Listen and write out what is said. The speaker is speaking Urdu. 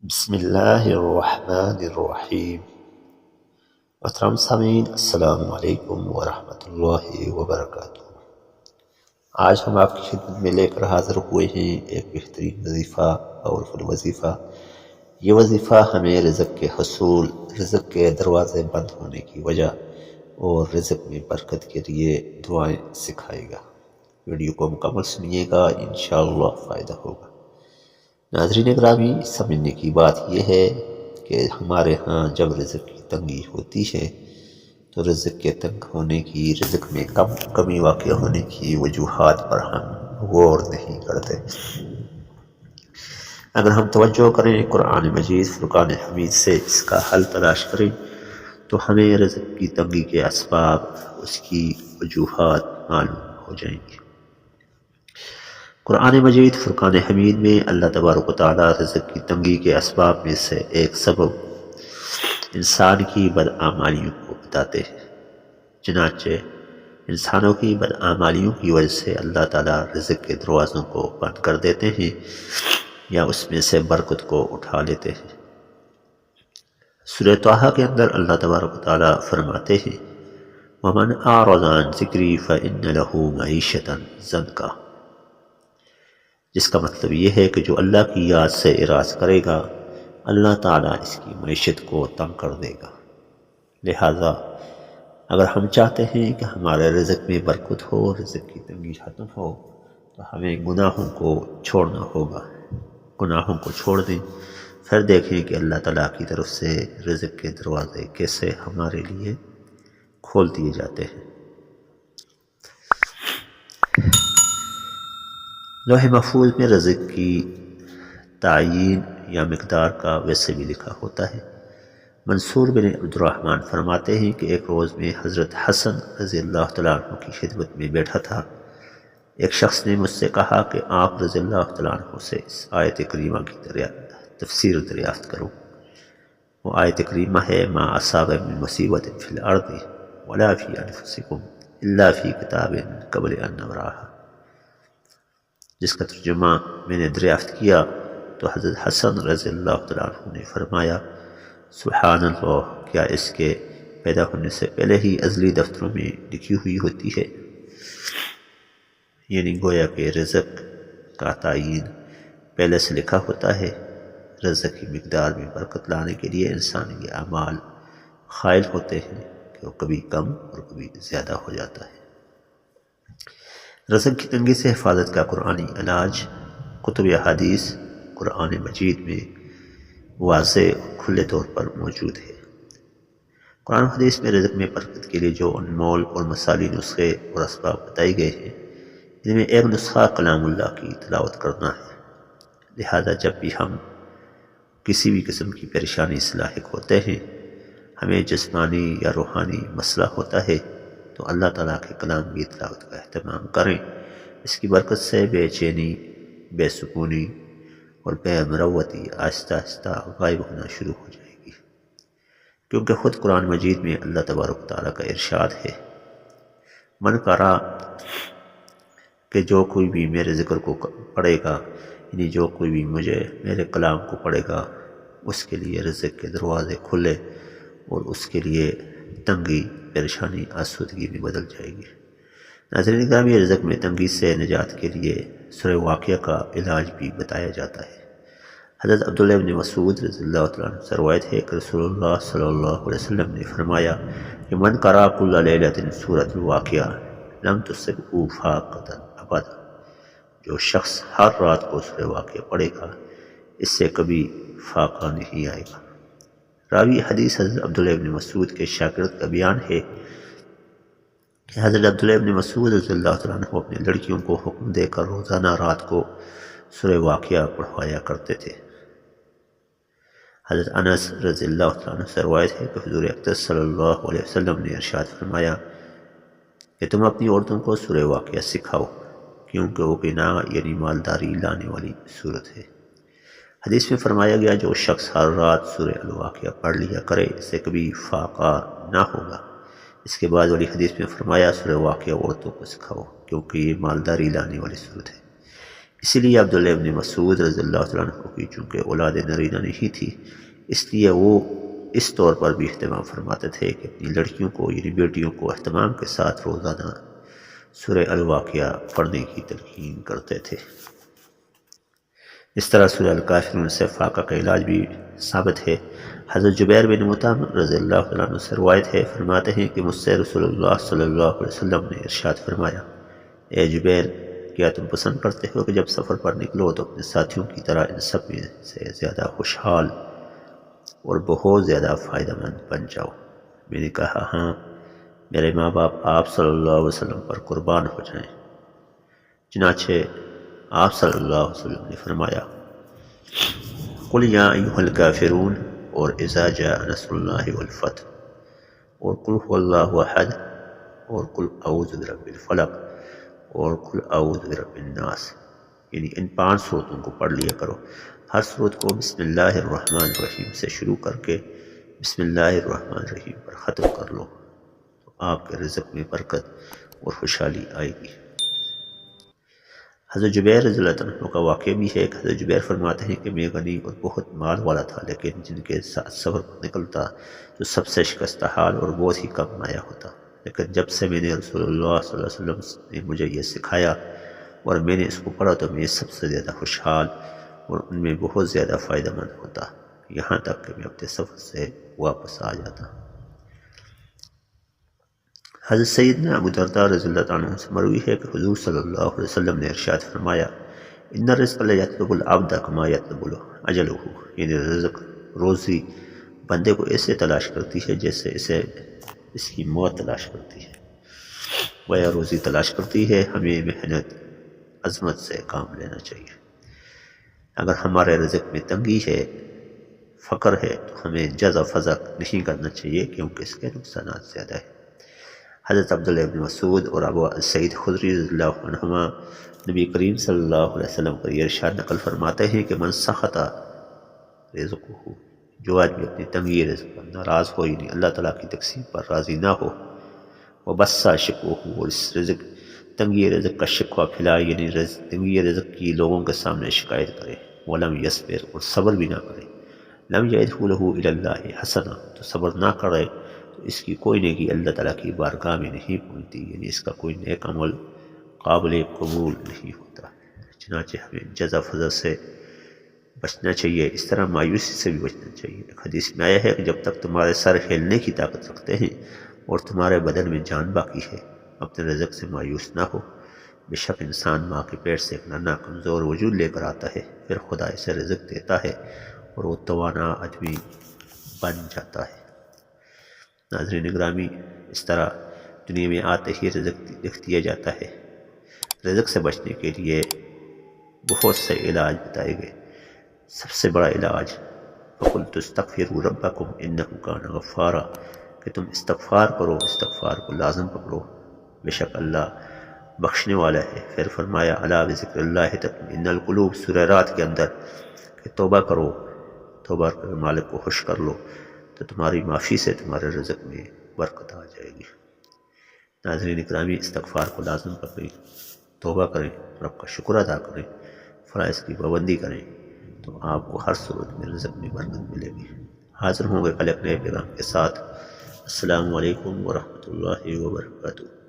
بسم اللہ الرحمن الرحیم۔ محترم سامعین، السلام علیکم ورحمۃ اللہ وبرکاتہ۔ آج ہم آپ کی خدمت میں لے کر حاضر ہوئے ہیں ایک بہترین وظیفہ، پاورفل وظیفہ۔ یہ وظیفہ ہمیں رزق کے حصول، رزق کے دروازے بند ہونے کی وجہ اور رزق میں برکت کے لیے دعائیں سکھائے گا۔ ویڈیو کو مکمل سنیے گا، انشاءاللہ فائدہ ہوگا۔ ناظرین گرامی، سمجھنے کی بات یہ ہے کہ ہمارے ہاں جب رزق کی تنگی ہوتی ہے تو رزق کے تنگ ہونے کی، رزق میں کمی واقع ہونے کی وجوہات پر ہم غور نہیں کرتے۔ اگر ہم توجہ کریں، قرآن مجید فرقان حمید سے اس کا حل تلاش کریں تو ہمیں رزق کی تنگی کے اسباب، اس کی وجوہات معلوم ہو جائیں گی۔ قرآن مجید فرقان حمید میں اللہ تبارک و تعالیٰ رزق کی تنگی کے اسباب میں سے ایک سبب انسان کی بدعمالیوں کو بتاتے ہیں۔ چنانچہ انسانوں کی بدعمالیوں کی وجہ سے اللہ تعالیٰ رزق کے دروازوں کو بند کر دیتے ہیں یا اس میں سے برکت کو اٹھا لیتے ہیں۔ سورہ طٰہٰ کے اندر اللہ تبارک و تعالیٰ فرماتے ہیں وَمَنْ أَعْرَضَ عَنْ ذِكْرِي فَإِنَّ لَهُ مَعِيشَةً ضَنْكًا، جس کا مطلب یہ ہے کہ جو اللہ کی یاد سے اعراض کرے گا، اللہ تعالیٰ اس کی معیشت کو تنگ کر دے گا۔ لہٰذا اگر ہم چاہتے ہیں کہ ہمارے رزق میں برکت ہو، رزق کی تنگی ختم ہو، تو ہمیں گناہوں کو چھوڑنا ہوگا۔ گناہوں کو چھوڑ دیں، پھر دیکھیں کہ اللہ تعالیٰ کی طرف سے رزق کے دروازے کیسے ہمارے لیے کھول دیے جاتے ہیں۔ لوح محفوظ میں رزق کی تعیین یا مقدار کا ویسے بھی لکھا ہوتا ہے۔ منصور بن عبد الرحمن فرماتے ہیں کہ ایک روز میں حضرت حسن رضی اللہ تعالیٰ عنہ کی خدمت میں بیٹھا تھا۔ ایک شخص نے مجھ سے کہا کہ آپ رضی اللہ تعالیٰ عنہ سے اس آیت کریمہ کی تفسیر دریافت کرو۔ وہ آیت کریمہ ہے ما اصاب من مصیبت فی الارض ولا فی انفسکم الا فی کتاب من قبل ان نبرأها، جس کا ترجمہ میں نے دریافت کیا تو حضرت حسن رضی اللہ تعالیٰ عنہ نے فرمایا سبحان اللہ، کیا اس کے پیدا ہونے سے پہلے ہی ازلی دفتروں میں لکھی ہوئی ہوتی ہے؟ یعنی گویا کہ رزق کا تعین پہلے سے لکھا ہوتا ہے۔ رزق کی مقدار میں برکت لانے کے لیے انسان کے اعمال خائل ہوتے ہیں کہ وہ کبھی کم اور کبھی زیادہ ہو جاتا ہے۔ رزق کی تنگی سے حفاظت کا قرآنی علاج کتب احادیث قرآن مجید میں واضح اور کھلے طور پر موجود ہے۔ قرآن حدیث میں رزق میں برکت کے لیے جو انمول اور مثالی نسخے اور اسباب بتائے گئے ہیں، ان میں ایک نسخہ کلام اللہ کی تلاوت کرنا ہے۔ لہذا جب بھی ہم کسی بھی قسم کی پریشانی سے لاحق ہوتے ہیں، ہمیں جسمانی یا روحانی مسئلہ ہوتا ہے، تو اللہ تعالیٰ کے کلام کی تلاوت کا اہتمام کریں۔ اس کی برکت سے بے چینی، بے سکونی اور بے مروتی آہستہ آہستہ غائب ہونا شروع ہو جائے گی، کیونکہ خود قرآن مجید میں اللہ تبارک و تعالیٰ کا ارشاد ہے من قرأ، کہ جو کوئی بھی میرے ذکر کو پڑھے گا، یعنی جو کوئی بھی میرے کلام کو پڑھے گا، اس کے لیے رزق کے دروازے کھلے اور اس کے لیے تنگی، پریشانی آسودگی میں بدل جائے گی۔ ناظرین گرامی، رزق میں تنگی سے نجات کے لیے سورہ واقعہ کا علاج بھی بتایا جاتا ہے۔ حضرت عبداللہ بن مسعود رضی اللہ تعالیٰ عنہ سے روایت ہے کہ رسول اللہ صلی اللہ علیہ وسلم نے فرمایا کہ من قرأ کل لیلۃ سورۃ الواقعہ لم تصبہ فاقۃ ابدا، جو شخص ہر رات کو سورہ واقعہ پڑھے گا، اس سے کبھی فاقہ نہیں آئے گا۔ راوی حدیث حضرت عبداللہ بن مسعود کے شاگرد کا بیان ہے کہ حضرت عبداللہ بن مسعود رضی اللہ تعالیٰ عنہ اپنی لڑکیوں کو حکم دے کر روزانہ رات کو سورہ واقعہ پڑھوایا کرتے تھے۔ حضرت انس رضی اللہ تعالیٰ عنہ سے روایت ہے کہ حضور اقدس صلی اللہ علیہ وسلم نے ارشاد فرمایا کہ تم اپنی عورتوں کو سورہ واقعہ سکھاؤ، کیونکہ وہ غنا یعنی مالداری لانے والی صورت ہے۔ حدیث میں فرمایا گیا جو شخص ہر رات سورہ الواقعہ پڑھ لیا کرے، اس سے کبھی فاقہ نہ ہوگا۔ اس کے بعد والی حدیث میں فرمایا سورہ واقعہ عورتوں کو سکھاؤ، کیونکہ یہ مالداری لانے والی صورت ہے۔ اسی لیے عبداللہ ابن مسعود رضی اللہ تعالیٰ عنہ کی چونکہ اولاد نرینہ نہیں تھی، اس لیے وہ اس طور پر بھی اہتمام فرماتے تھے کہ اپنی لڑکیوں کو یعنی بیٹیوں کو اہتمام کے ساتھ روزانہ سورہ الواقعہ پڑھنے کی تلقین کرتے تھے۔ اس طرح سورہ الکافرون سے فاقہ کا علاج بھی ثابت ہے۔ حضرت جبیر بن مطعم رضی اللہ تعالیٰ عنہ سے روایت ہے، فرماتے ہیں کہ مجھ سے رسول اللہ صلی اللہ علیہ وسلم نے ارشاد فرمایا، اے جبیر، کیا تم پسند کرتے ہو کہ جب سفر پر نکلو تو اپنے ساتھیوں کی طرح ان سب میں سے زیادہ خوشحال اور بہت زیادہ فائدہ مند بن جاؤ؟ میں نے کہا، ہاں، میرے ماں باپ آپ صلی اللہ علیہ وسلم پر قربان ہو جائیں۔ چنانچہ آپ صلی اللہ علیہ وسلم نے فرمایا، قل یا ایھا الکافرون اور اذا جاء نصر اللہ والفتح اور قل هو اللہ احد اور قل اعوذ برب الفلق اور قل اعوذ برب الناس، یعنی ان 5 صورتوں کو پڑھ لیا کرو۔ ہر صورت کو بسم اللہ الرحمن الرحیم سے شروع کر کے بسم اللہ الرحمن الرحیم پر ختم کر لو تو آپ کے رزق میں برکت اور خوشحالی آئے گی۔ حضرت جبیر رضی اللہ عنہ کا واقعہ بھی ہے کہ حضرت جبیر فرماتے ہیں کہ میں غنی اور بہت مال والا تھا، لیکن جن کے ساتھ سفر پر نکلتا تو سب سے شکستہ حال اور بہت ہی کم مایا ہوتا، لیکن جب سے میں نے رسول اللہ صلی اللہ علیہ وسلم نے مجھے یہ سکھایا اور میں نے اس کو پڑھا تو میں سب سے زیادہ خوشحال اور ان میں بہت زیادہ فائدہ مند ہوتا، یہاں تک کہ میں اپنے سفر سے واپس آ جاتا۔ حضرت سیدنا ابو درداء رضی اللہ عنہ سے مروی ہے کہ حضور صلی اللہ علیہ وسلم نے ارشاد فرمایا، ان الرزق لیطلب العبد کما یطلب اجلہ، یعنی رزق روزی بندے کو ایسے تلاش کرتی ہے جیسے اسے اس کی موت تلاش کرتی ہے۔ گویا روزی تلاش کرتی ہے، ہمیں محنت عظمت سے کام لینا چاہیے۔ اگر ہمارے رزق میں تنگی ہے، فقر ہے، تو ہمیں جزع فزع نہیں کرنا چاہیے کیونکہ اس کے نقصانات زیادہ ہیں۔ حضرت عبداللہ ابن مسعود اور ابو سعید خدری رضی اللہ عنہما نبی کریم صلی اللہ علیہ وسلم کا یہ ارشاد نقل فرماتے ہیں کہ من سخط رزقہ، جو آدمی اپنی تنگی رزق پر ناراض ہو، یعنی اللہ تعالیٰ کی تقسیم پر راضی نہ ہو، وبسّ شکوہ، اور اس رزق تنگی رزق کا شکوہ پھیلائے، یعنی تنگی رزق کی لوگوں کے سامنے شکایت کرے، ولم یصبر، اور صبر بھی نہ کرے، لم یجدہ لہ الی اللہ حسنہ، تو صبر نہ کرے تو اس کی کوئی نیکی اللہ تعالیٰ کی بارگاہ میں نہیں پہنچتی، یعنی اس کا کوئی نیک عمل قابل قبول نہیں ہوتا۔ چنانچہ ہمیں جزع فزع سے بچنا چاہیے، اس طرح مایوسی سے بھی بچنا چاہیے۔ ایک حدیث میں آیا ہے کہ جب تک تمہارے سر ہلنے کی طاقت رکھتے ہیں اور تمہارے بدن میں جان باقی ہے، اپنے رزق سے مایوس نہ ہو۔ بے شک انسان ماں کے پیٹ سے ایک ننھا کمزور وجود لے کر آتا ہے، پھر خدا اسے رزق دیتا ہے اور وہ توانا آدمی بن جاتا ہے۔ ناظرین گرامی، اس طرح دنیا میں آتے ہی رزق لکھ دیا جاتا ہے۔ رزق سے بچنے کے لیے بہت سے علاج بتائے گئے۔ سب سے بڑا علاج فَقُلْتُ اسْتَغْفِرُوا رَبَّكُمْ إِنَّهُ كَانَ غَفَّارًا، کہ تم استغفار کرو، استغفار کو لازم پکڑو، بے شک اللہ بخشنے والا ہے۔ پھر فرمایا، الا بذکر اللہ تطمئن القلوب، سورہ رات کے اندر، کہ توبہ کرو، توبہ کر مالک کو خوش کر لو تو تمہاری معافی سے تمہارے رزق میں برکت آ جائے گی۔ ناظرین اکرامی، استغفار کو لازم پکڑیں، توبہ کریں، رب کا شکر ادا کریں، فرائض کی پابندی کریں تو آپ کو ہر صورت میں رزق میں برکت ملے گی۔ حاضر ہوں گے کل ایک نئے پیغام کے ساتھ۔ السلام علیکم ورحمۃ اللہ وبرکاتہ۔